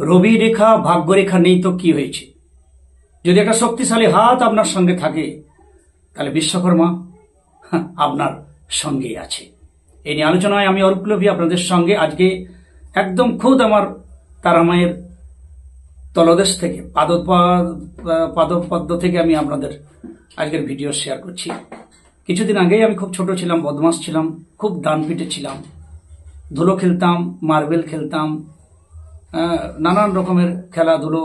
রবি রেখা ভাগ্য রেখা নেই তো কি হয়েছে? যদি একটা শক্তিশালী হাত আপনার সঙ্গে থাকে তাহলে বিশ্বকর্মা আপনার সঙ্গেই আছে। এই নিয়ে আলোচনায় আমি অরূপ লোভী আপনাদের সঙ্গে আজকে একদম খুদ আমার তারামায়ের তলদেশ থেকে পাদপদ্ম থেকে আমি আপনাদের আজকের ভিডিও শেয়ার করছি। কিছুদিন আগেই আমি খুব ছোট ছিলাম, বদমাস ছিলাম, খুব ডানপিটে ছিলাম, ধুলো খেলতাম, মার্বেল খেলতাম, নানান রকমের খেলাধুলো,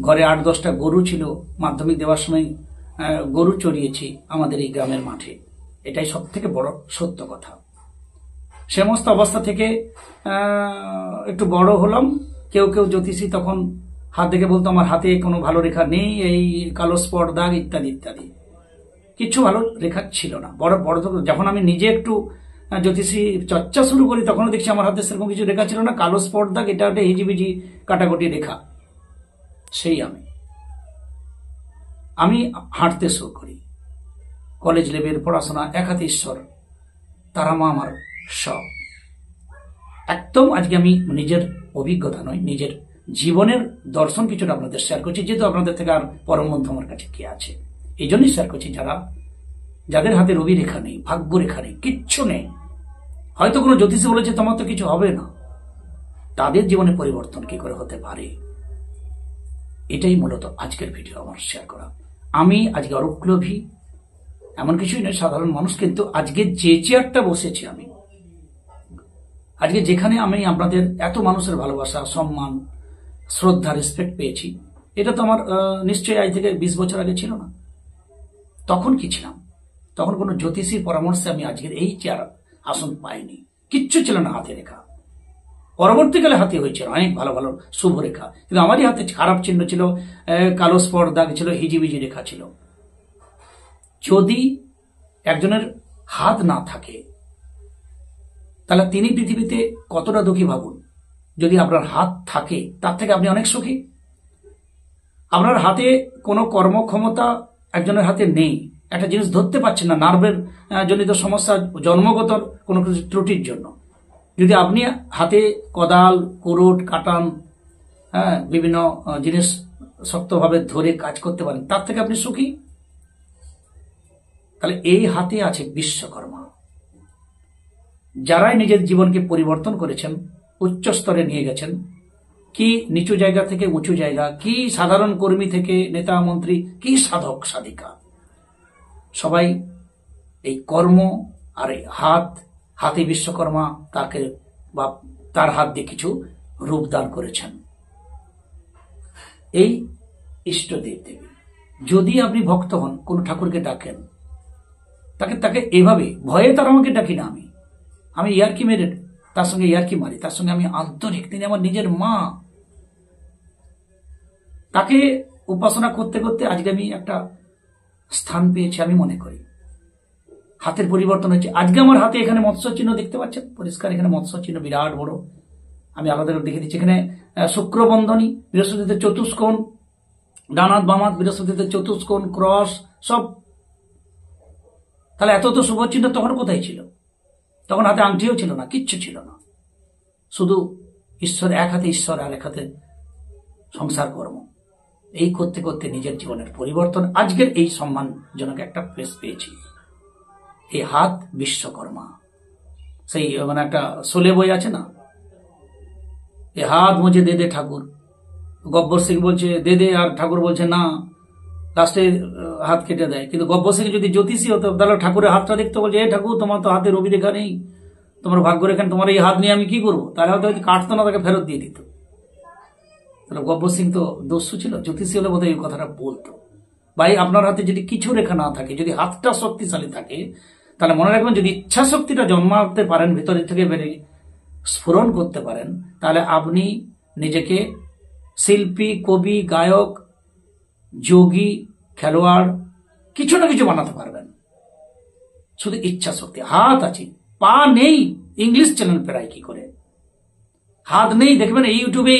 ঘরে 8-10টা গরু ছিল। মাধ্যমিক দেওয়ার সময় গরু চড়িয়েছি আমাদের এই গ্রামের মাঠে। এটাই সব থেকে বড় সত্য কথা। সমস্ত অবস্থা থেকে একটু বড় হলাম। কেউ কেউ জ্যোতিষী তখন হাত দেখে বলতো আমার হাতে কোনো ভালো রেখা নেই, এই কালো স্পট দাগ ইত্যাদি ইত্যাদি। কিছু ভালো রেখা ছিল না। বড় যখন আমি নিজে একটু জ্যোতিষী চর্চা শুরু করি তখনও দেখছি আমার হাতে সেরকম কিছু রেখা ছিল না। কালো স্পট দাগ, এটা একটা হিজিবিজি কাটাকুটি রেখা। সেই আমি হাঁটতে শুরু করি। কলেজ লেভেল পড়াশোনা, এক হাতে ঈশ্বর, তারা মা আমার সব। একদম আজকে আমি নিজের অভিজ্ঞতা নয়, নিজের জীবনের দর্শন কিছুটা আপনাদের শেয়ার করছি, যেহেতু আপনাদের থেকে আর পরম বন্ধু আমার কাছে কে আছে। এই জন্যই শেয়ার করছি যাদের হাতে রবি রেখা নেই, ভাগ্য রেখা নেই, কিচ্ছু নেই, হয়তো কোনো জ্যোতিষী বলেছে তোমার তো কিছু হবে না, তাদের জীবনে পরিবর্তন কি করে হতে পারে, এটাই মূলত আজকের ভিডিও আমার শেয়ার করা। আমি আজকে অরূপ লোভী, এমন কিছুই নয়, সাধারণ মানুষ। কিন্তু আজকে যে চেয়ারটা বসেছি আমি, আজকে যেখানে আমি আপনাদের এত মানুষের ভালোবাসা, সম্মান, শ্রদ্ধা, রেসপেক্ট পেয়েছি, এটা তো আমার নিশ্চয়ই আজ থেকে 20 বছর আগে ছিল না। তখন কি ছিলাম? তখন কোনো জ্যোতিষীর পরামর্শে আমি আজকের এই চেয়ার আসন পাইনি। কিচ্ছু ছিল না হাতে রেখা। পরবর্তীকালে হাতে হয়েছে অনেক ভালো ভালো শুভ রেখা, কিন্তু আমারই হাতে খারাপ চিহ্ন ছিল, কালো স্পট দাগ ছিল, হিজিবিজি রেখা ছিল। যদি একজনের হাত না থাকে তাহলে তিনি পৃথিবীতে কতটা দুঃখী ভাবুন। যদি আপনার হাত থাকে তার থেকে আপনি অনেক সুখী। আপনার হাতে কোনো কর্মক্ষমতা একজনের হাতে নেই, একটা জিনিস ধরতে পারছেন না, নার্ভের জনিত সমস্যা, জন্মগত কোনো কিছু ত্রুটির জন্য। যদি আপনি হাতে কোদাল, কুরুট, কাটান, বিভিন্ন জিনিস শক্তভাবে ধরে কাজ করতে পারেন, তার থেকে আপনি সুখী। তাহলে এই হাতে আছে বিশ্বকর্মা। যারাই নিজের জীবনকে পরিবর্তন করেছেন, উচ্চ স্তরে নিয়ে গেছেন, কি নিচু জায়গা থেকে উঁচু জায়গা, কি সাধারণ কর্মী থেকে নেতা মন্ত্রী, কি সাধক সাধিকা, সবাই এই কর্ম আর এই হাতে বিশ্বকর্মা তাকে বা তার হাত দিয়ে কিছু রূপদান করেছেন। এই ইষ্টদেব দেবী, যদি আপনি ভক্ত হন, কোন ঠাকুরকে ডাকেন, তাকে এভাবে ভয়ে তার আমাকে ডাকি না, আমি ইয়ার্কি মেরে তার সঙ্গে ইয়ার্কি মারি, তার সঙ্গে আমি আন্তরিক। তিনি আমার নিজের মা। তাকে উপাসনা করতে করতে আজকে আমি একটা স্থান পেয়েছি। আমি মনে করি হাতের পরিবর্তন হচ্ছে। আজকে আমার হাতে এখানে মৎস্য চিহ্ন দেখতে পাচ্ছেন, পরিষ্কার এখানে মৎস্য চিহ্ন বিরাট বড়। আমি আলাদা করে দেখে দিচ্ছি। এখানে শুক্রবন্ধনী, বৃহস্পতিতে চতুষ্কোণ, ডানাত বামাত, বৃহস্পতিতে চতুষ্কোণ, ক্রস, সব। তাহলে এত তো শুভ চিহ্ন তখন কোথায় ছিল? তখন হাতে আংটিও ছিল না, কিচ্ছু ছিল না, শুধু ঈশ্বর, এক হাতে ঈশ্বর আর এক হাতে সংসার কর্ম। এই করতে করতে নিজের জীবনের পরিবর্তন, আজকের এই সম্মানজনক একটা প্লেস পেয়েছি। এই হাত বিশ্বকর্মা। সেই মানে একটা শোলে বই আছে না, এ হাত মুঝে দে দে ঠাকুর। গব্বর সিং বলছে দে দে, আর ঠাকুর বলছে না, লাস্টে হাত কেটে দেয়। কিন্তু গব্বর সিং যদি জ্যোতিষী হতো তাহলে ঠাকুরের হাতটা দেখতে বলছে, এ ঠাকুর তোমার তো হাতে রবি রেখা নেই, তোমার ভাগ্য রেখা, তোমার এই হাত নিয়ে আমি কি করবো? তাহলে হয়তো কাটতো না, তাকে ফেরত দিয়ে দিত। তাহলে গব্বর সিং তো দস্যু ছিল, জ্যোতিষী হলে বোধহয় এই কথাটা বলতো। ভাই, আপনার হাতে যদি কিছু রেখা না থাকে, যদি হাতটা শক্তিশালী থাকে, তাহলে মনে রাখবেন, যদি ইচ্ছা শক্তিটা জন্মাতে পারেন, ভিতরে থেকে বেরিয়ে স্ফুরণ করতে পারেন, তাহলে আপনি নিজেকে শিল্পী, কবি, গায়ক, যোগী, খেলোয়াড়, কিছু না কিছু বানাতে পারবেন। শুধু ইচ্ছা শক্তি। হাত আছে, পা নেই, ইংলিশ চ্যানেল প্রায় কি করে। হাত নেই, দেখবেন ইউটিউবে,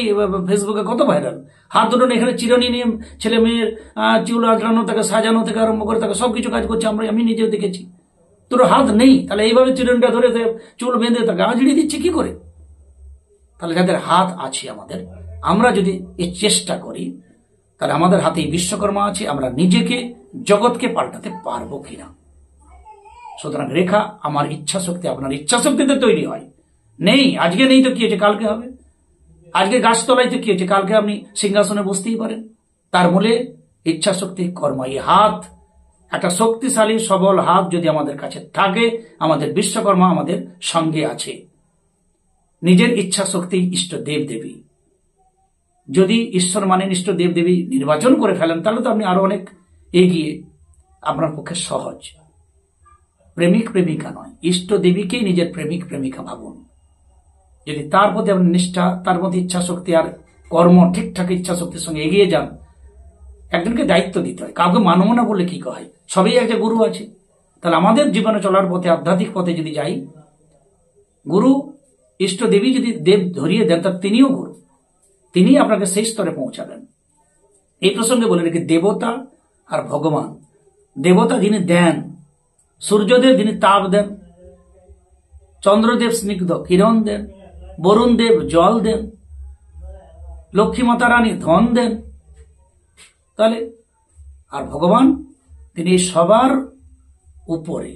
ফেসবুকে কত ভাইরাল। হাত দুটো এখানে চিরুনি নিয়ে ছেলে মেয়ের চুল আঁচড়ানো থেকে, সাজানো থেকে আরম্ভ করে তাকে সবকিছু কাজ করছে, আমি নিজেও দেখেছি। তোর হাত নেই, তাহলে এইভাবে চিরুনিটা ধরে চুল বেঁধে তাকে আঁচড়িয়ে দিচ্ছে কি করে? তাহলে যাদের হাত আছে, আমরা যদি এই চেষ্টা করি তাহলে আমাদের হাতে বিশ্বকর্মা আছে, আমরা নিজেকে জগৎকে পাল্টাতে পারবো কিনা। সুতরাং রেখা আমার ইচ্ছা শক্তি আপনার ইচ্ছা শক্তিতে তৈরি হয়। নেই আজকে নেই তো কি হয়েছে, কালকে হবে। আজকে গাছতলায় তো কি হয়েছে, কালকে আপনি সিংহাসনে বসতেই পারেন। তার মূলে ইচ্ছা শক্তি, কর্ম। এই হাত, একটা শক্তিশালী সবল হাত যদি আমাদের কাছে থাকে, আমাদের বিশ্বকর্মা আমাদের সঙ্গে আছে। নিজের ইচ্ছা শক্তি ইষ্ট দেব দেবী, যদি ঈশ্বর মানেন ইষ্ট দেব দেবী নির্বাচন করে ফেলেন, তাহলে তো আপনি আরো অনেক এগিয়ে, আপনার পক্ষে সহজ। প্রেমিক প্রেমিকা নয়, ইষ্ট দেবীকেই নিজের প্রেমিক প্রেমিকা ভাবুন। যদি তার প্রতি আপনি নিষ্ঠা, তার মধ্যে ইচ্ছা শক্তি আর কর্ম ঠিকঠাক ইচ্ছা শক্তির সঙ্গে এগিয়ে যান। একজনকে দায়িত্ব দিতে হয়, কাউকে মানব না বলে কি কয়, সবই একটা গুরু আছে। তাহলে আমাদের জীবনে চলার পথে, আধ্যাত্মিক পথে যদি যাই, গুরু ইষ্ট দেবী যদি দেব ধরিয়ে দেন, তার তিনিও গুরু, তিনি আপনাকে সেই স্তরে পৌঁছাবেন। এই প্রসঙ্গে বলে রেখে, দেবতা আর ভগবান। দেবতা যিনি দেন, সূর্যদেব যিনি তাপ দেন, চন্দ্রদেব স্নিগ্ধ কিরণ দেন, বরুণ দেব জল দেন, লক্ষ্মী মাতা রানী ধন দেন। তাহলে আর ভগবান তিনি সবার উপরে,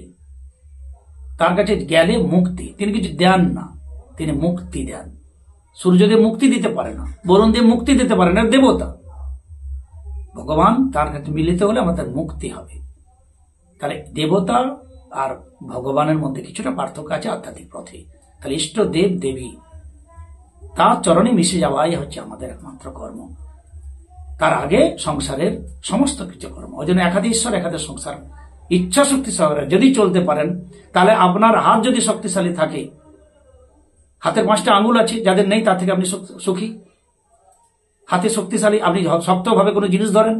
তার কাছে গেলে মুক্তি। তিনি কিছু দেন না, তিনি মুক্তি দেন। সূর্যদেব মুক্তি দিতে পারে না, বরুণ দেব মুক্তি দিতে পারে না, দেবতা। ভগবান, তার কাছে মিলিত হলে আমাদের মুক্তি হবে। তাহলে দেবতা আর ভগবানের মধ্যে কিছুটা পার্থক্য আছে আধ্যাত্মিক পথে। তাহলে ইষ্ট দেব দেবী, তার চরণে মিশে যাওয়াই হচ্ছে আমাদের একমাত্র কর্ম। তার আগে সংসারের সমস্ত কিছু কর্ম। ওই জন্য একাধি ঈশ্বর একাধি সংসার, ইচ্ছা শক্তি সহকারে যদি চলতে পারেন, তাহলে আপনার হাত যদি শক্তিশালী থাকে, হাতের 5টা আঙ্গুল আছে, যাদের নেই তার থেকে আপনি সুখী। হাতে শক্তিশালী, আপনি শক্তভাবে কোনো জিনিস ধরেন,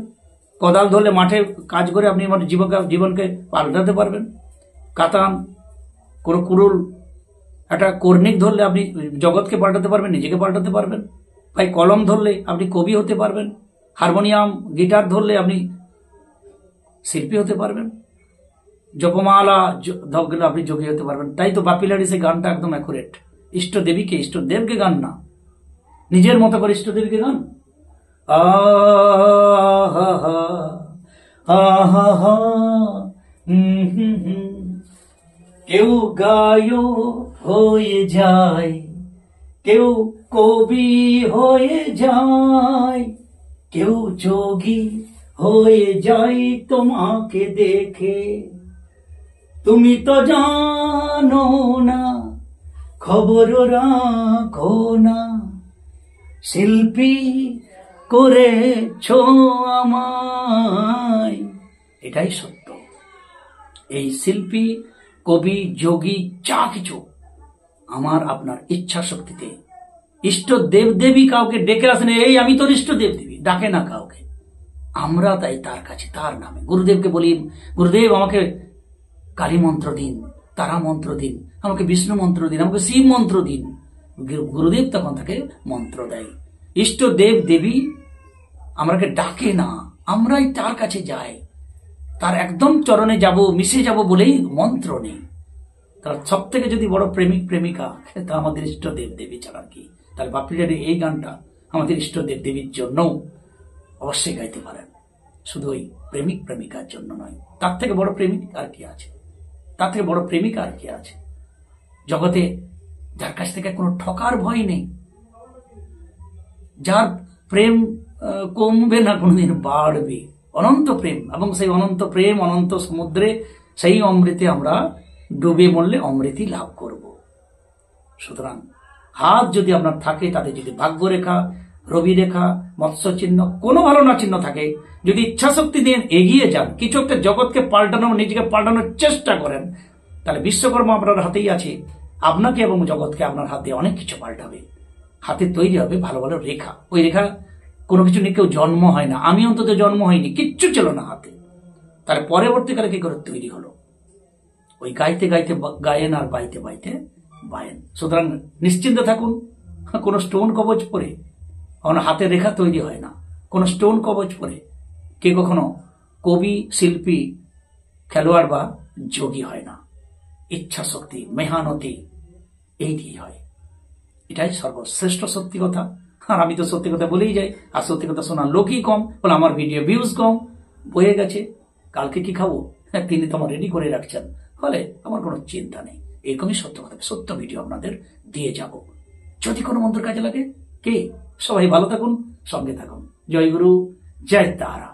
কোদাল ধরলে মাঠে কাজ করে আপনি আমার জীবনকে পাল্টাতে পারবেন। কাতান, কোনো কুড়ুল, একটা কর্ণিক ধরলে আপনি জগৎকে পাল্টাতে পারবেন, নিজেকে পাল্টাতে পারবেন। ভাই কলম ধরলে আপনি কবি হতে পারবেন। হারমোনিয়াম, গিটার ধরলে আপনি শিল্পী হতে পারবেন। জপমালা ধরলে আপনি যোগী হতে পারবেন। তাই তো বাপিলারি সেই গানটা একদম অ্যাকুরেট। ইষ্ট দেবীকে, ইষ্ট দেবকে গান না, নিজের মতো করে ইষ্ট দেবীকে গান। কেউ গায়ক হয়ে যায়, কেউ কবি হয়ে যায়, কেউ যোগী হয়ে যায় তোমাকে দেখে। তুমি তো জানো না, খবর রাখো না, শিল্পী করেছো আমায়। এটাই সত্য। এই শিল্পী, কবি, যোগী যা কিছু আমার আপনার ইচ্ছা শক্তিতে। ইষ্ট দেব দেবী কাউকে ডেকে আসেন, এই আমি তোর ইষ্ট দেব দেবী, ডাকে না কাউকে। আমরা তাই তার কাছে, তার নামে। গুরুদেবকে বলি, গুরুদেব আমাকে কালী মন্ত্র দিন, তারা মন্ত্র দিন, আমাকে বিষ্ণু মন্ত্র দিন, আমাকে শিব মন্ত্র দিন। গুরুদেব তখন তাকে মন্ত্র দেয়। ইষ্ট দেব দেবী আমাকে ডাকে না, আমরাই তার কাছে যাই, তার একদম চরণে যাব, মিশে যাব বলেই মন্ত্র নেই। তার সব থেকে যদি বড় প্রেমিক প্রেমিকা, তা আমাদের ইষ্ট দেব দেবী ছাড়া কি। তাহলে বাপিলারি এই গানটা আমাদের ইষ্ট দেব দেবীর জন্য অবশ্যই গাইতে পারেন, শুধু ওই প্রেমিক প্রেমিকার জন্য নয়। তার থেকে বড় প্রেমিক আর কি আছে, তার থেকে বড় প্রেমিকা আর কি আছে জগতে, যার কাছ থেকে কোনো ঠকার ভয় নেই, যার প্রেম কমবে না, কোনোদিন বাড়বে। অনন্ত প্রেম, এবং সেই অনন্ত প্রেম অনন্ত সমুদ্রে, সেই অমৃতে আমরা ডুবে মরলে অমৃতই লাভ করব। সুতরাং হাত যদি আপনার থাকে, তাতে যদি ভাগ্যরেখা, রবি রেখা, মৎস্য চিহ্ন, কোনো ভালো না চিহ্ন থাকে, যদি ইচ্ছা শক্তি নিয়ে এগিয়ে যান, কিছু একটা জগৎকে পাল্টানো, নিজেকে পাল্টানোর চেষ্টা করেন, তাহলে বিশ্বকর্মা আপনার হাতেই আছে। আপনাকে এবং জগৎকে আপনার হাতে অনেক কিছু পাল্টাবে। হাতে তৈরি হবে ভালো ভালো রেখা। ওই রেখা কোনো কিছু নিয়ে কেউ জন্ম হয় না, আমি অন্তত জন্ম হয়নি, কিচ্ছু ছিল না হাতে। তাহলে পরবর্তীকালে কি করে তৈরি হলো? ওই গাইতে গাইতে গায়েন, আর বাইতে বাইতে বায়েন। সুতরাং নিশ্চিন্তে থাকুন, কোনো স্টোন কবচ পরে কখনো হাতে রেখা তৈরি হয় না, কোনো স্টোন কবচ পরে কে কখনো কবি, শিল্পী, খেলোয়াড় বা যোগী হয় না। ইচ্ছা শক্তি, মেহানতি, এই দিয়ে হয়। এটাই সর্বশ্রেষ্ঠ সত্যি কথা। আর আমি তো সত্যি কথা বলেই যাই, আর সত্যি কথা শোনার লোকই কম, বলে আমার ভিডিও ভিউজ কম, বয়ে গেছে, কালকে কি খাবো তিনি তো আমার রেডি করে রাখছেন, ফলে আমার কোনো চিন্তা নেই। এরকমই সত্য কথা, সত্য ভিডিও আপনাদের দিয়ে যাব। যদি কোনো মন্ত্র কাজে লাগে, কে সবাই ভালো থাকুন, সঙ্গে থাকুন। জয় গুরু, জয় তারা।